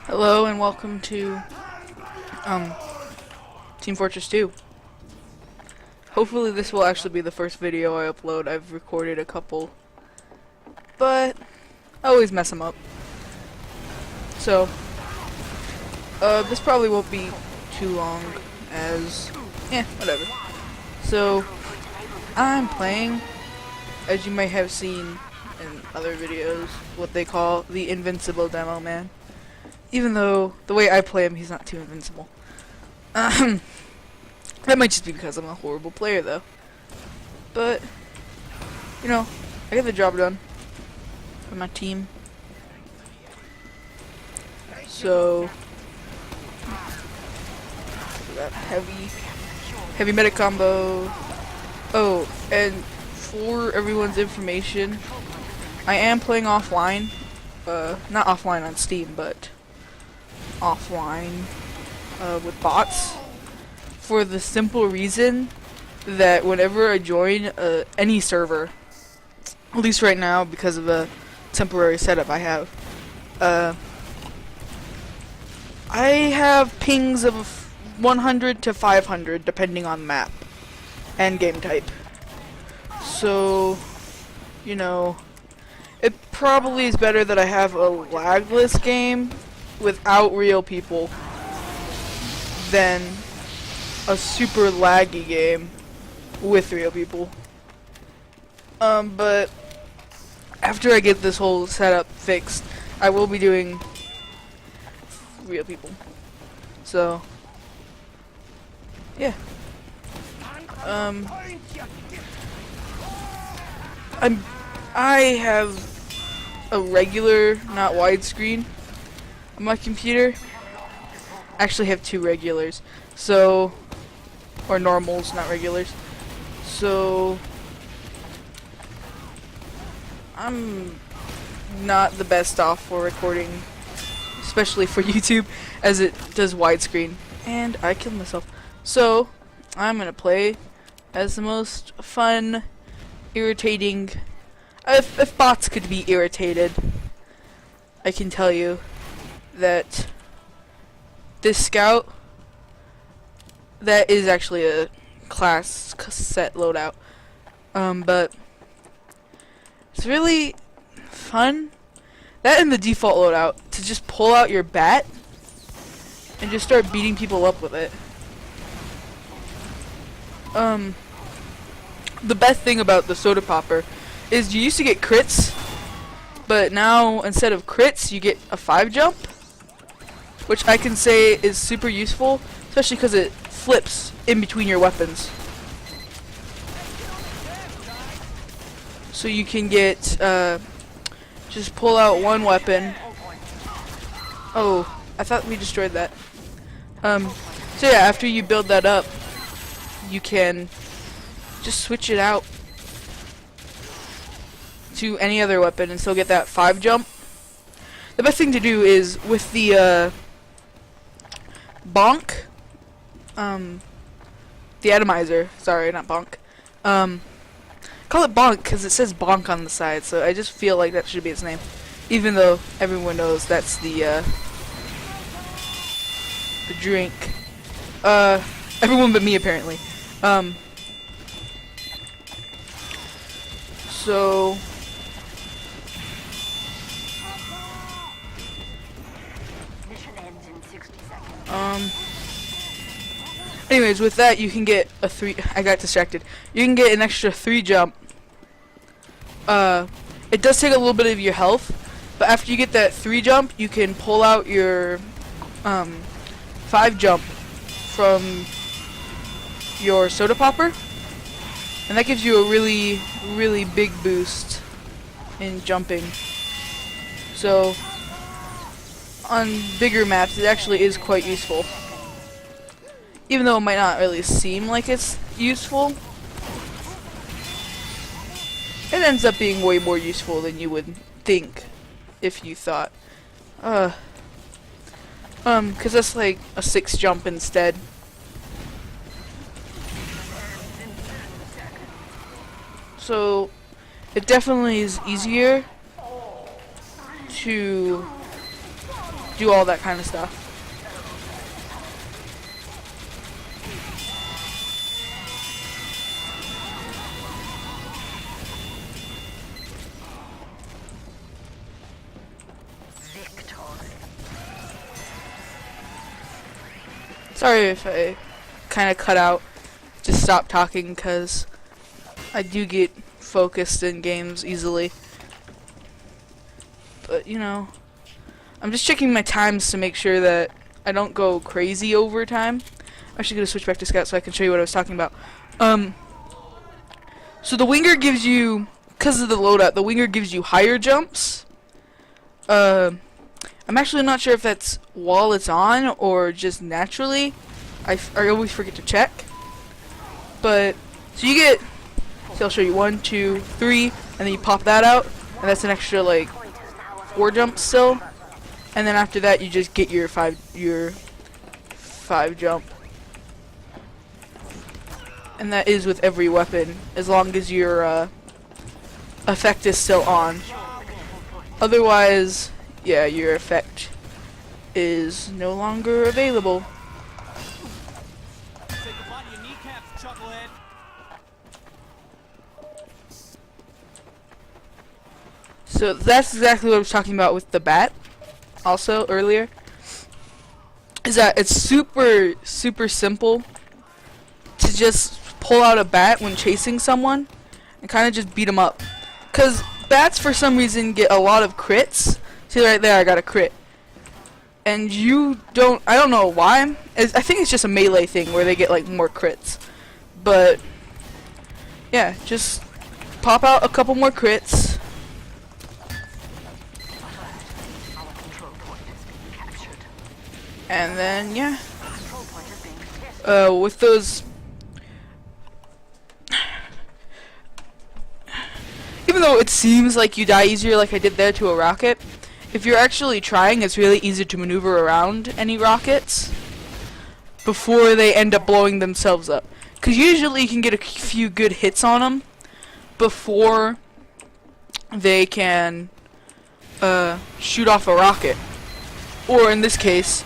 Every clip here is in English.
Hello and welcome to Team Fortress 2. Hopefully this will actually be the first video I upload. I've recorded a couple, but I always mess them up. So this probably won't be too long as whatever. So I'm playing, as you may have seen in other videos, what they call the Invincible Demo Man. Even though the way I play him, he's not too invincible. That might just be because I'm a horrible player, though. But, you know, I get the job done for my team. So, that heavy medic combo. Oh, and for everyone's information, I am playing offline. Not offline on Steam, but offline with bots, for the simple reason that whenever I join any server, at least right now because of the temporary setup I have pings of 100 to 500 depending on map and game type. So, you know, it probably is better that I have a lagless game without real people than a super laggy game with real people. But after I get this whole setup fixed, I will be doing real people. So, yeah. I have a regular, not widescreen on my computer. I actually have two regulars, so, or normals, not regulars. So I'm not the best off for recording, especially for YouTube, as it does widescreen. And I killed myself. So I'm gonna play as the most fun, irritating. If bots could be irritated, I can tell you that this scout, that is actually a class set loadout, but it's really fun, that and the default loadout, to just pull out your bat and just start beating people up with it. The best thing about the soda popper is you used to get crits, but now instead of crits you get a 5 jump, which I can say is super useful, especially because it flips in between your weapons. So you can get, just pull out one weapon. Oh, I thought we destroyed that. So yeah, after you build that up, you can just switch it out to any other weapon and still get that 5 jump. The best thing to do is with the bonk, the atomizer, sorry, not bonk, call it bonk because it says bonk on the side, so I just feel like that should be its name, even though everyone knows that's the drink, everyone but me apparently. So anyways, with that you can get a 3, I got distracted. You can get an extra 3 jump. It does take a little bit of your health, but after you get that 3 jump, you can pull out your 5 jump from your soda popper, and that gives you a really, really big boost in jumping. So on bigger maps, it actually is quite useful. Even though it might not really seem like it's useful, it ends up being way more useful than you would think if you thought. Cause that's like a 6 jump instead. So it definitely is easier to do all that kind of stuff. Sorry if I kind of cut out. Just stop talking because I do get focused in games easily. But, you know, I'm just checking my times to make sure that I don't go crazy over time. I'm actually going to switch back to Scout so I can show you what I was talking about. So the winger gives you, because of the loadout, the winger gives you higher jumps. I'm actually not sure if that's while it's on or just naturally. I always forget to check. But, so you get, so I'll show you 1, 2, 3, and then you pop that out, and that's an extra like 4 jumps still. And then after that you just get your 5 jump. And that is with every weapon, as long as your effect is still on. Otherwise, yeah, your effect is no longer available. So that's exactly what I was talking about with the bat also earlier. Is that it's super simple to just pull out a bat when chasing someone and kind of just beat them up. Cause bats for some reason get a lot of crits. See right there, I got a crit. And you don't, I don't know why. I think it's just a melee thing where they get like more crits. But yeah, just pop out a couple more crits. And then yeah. With those, even though it seems like you die easier like I did there to a rocket, if you're actually trying, it's really easy to maneuver around any rockets before they end up blowing themselves up. Because usually you can get a few good hits on them before they can shoot off a rocket. Or in this case,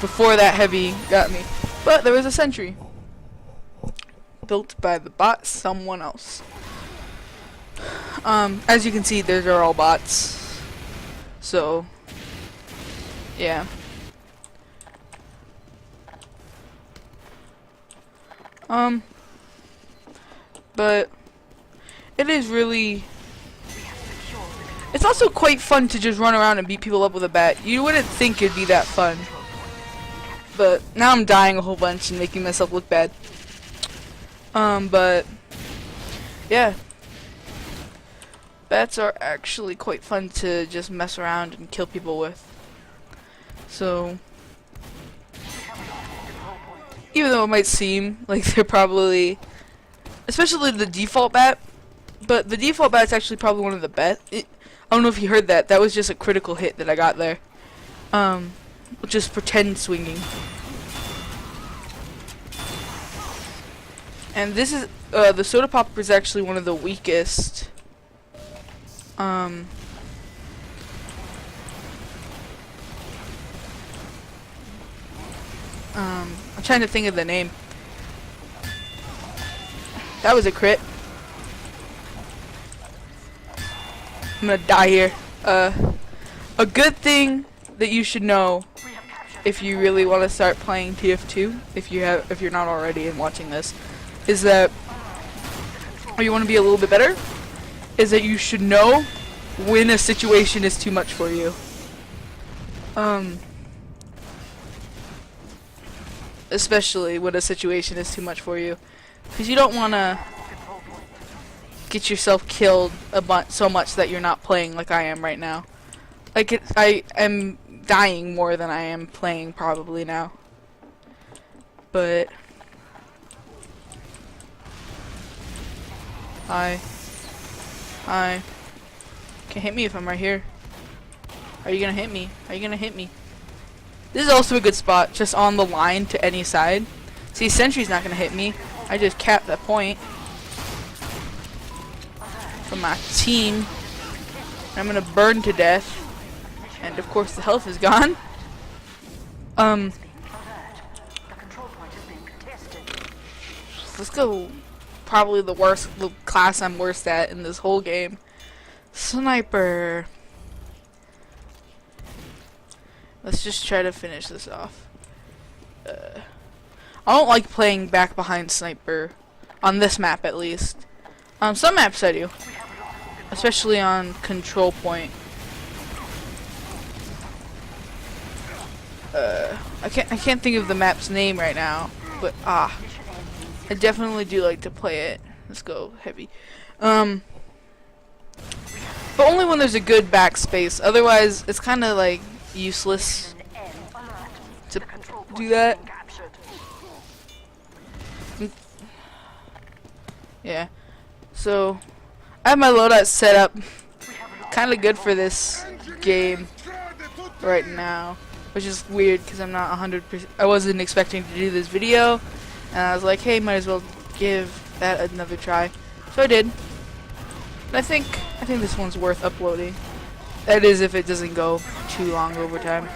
before that heavy got me. But there was a sentry built by the bot, someone else. As you can see, those are all bots. So, yeah. But it is really, it's also quite fun to just run around and beat people up with a bat. You wouldn't think it'd be that fun. But now I'm dying a whole bunch and making myself look bad. But yeah. Bats are actually quite fun to just mess around and kill people with. So, even though it might seem like they're probably, especially the default bat, but the default bat's actually probably one of the best. I don't know if you heard that. That was just a critical hit that I got there. Just pretend swinging. And this is, the soda popper is actually one of the weakest. I'm trying to think of the name. That was a crit. I'm gonna die here. A good thing that you should know if you really want to start playing TF2, if you're not already and watching this, is that, or you want to be a little bit better, is that you should know when a situation is too much for you. Especially when a situation is too much for you, because you don't want to get yourself killed so much that you're not playing like I am right now. Like I am dying more than I am playing probably now. But Hi. Can't hit me if I'm right here. Are you gonna hit me? Are you gonna hit me? This is also a good spot, just on the line to any side. See, sentry's not gonna hit me. I just capped that point from my team. I'm gonna burn to death. And of course the health is gone. Let's go. Probably the class I'm worst at in this whole game. Sniper. Let's just try to finish this off. I don't like playing back behind sniper on this map, at least. Some maps I do, especially on control point. I can't think of the map's name right now, but I definitely do like to play it. Let's go heavy. But only when there's a good backspace. Otherwise, it's kind of like useless to do that. Yeah. So I have my loadout set up kind of good for this game right now, which is weird because I'm not 100%. I wasn't expecting to do this video, and I was like, hey, might as well give that another try. So I did. And I think this one's worth uploading. That is, if it doesn't go too long over time.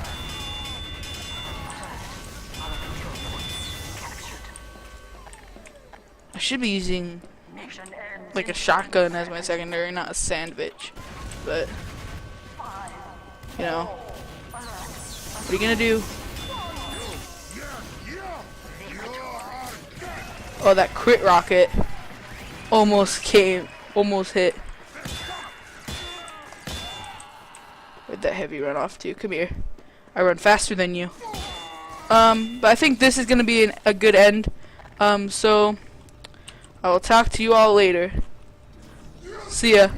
I should be using like a shotgun as my secondary, not a sandwich. But you know, what are you gonna do? Oh, that crit rocket almost hit. Where'd that heavy run off to? Come here. I run faster than you. But I think this is gonna be a good end. So I will talk to you all later. See ya.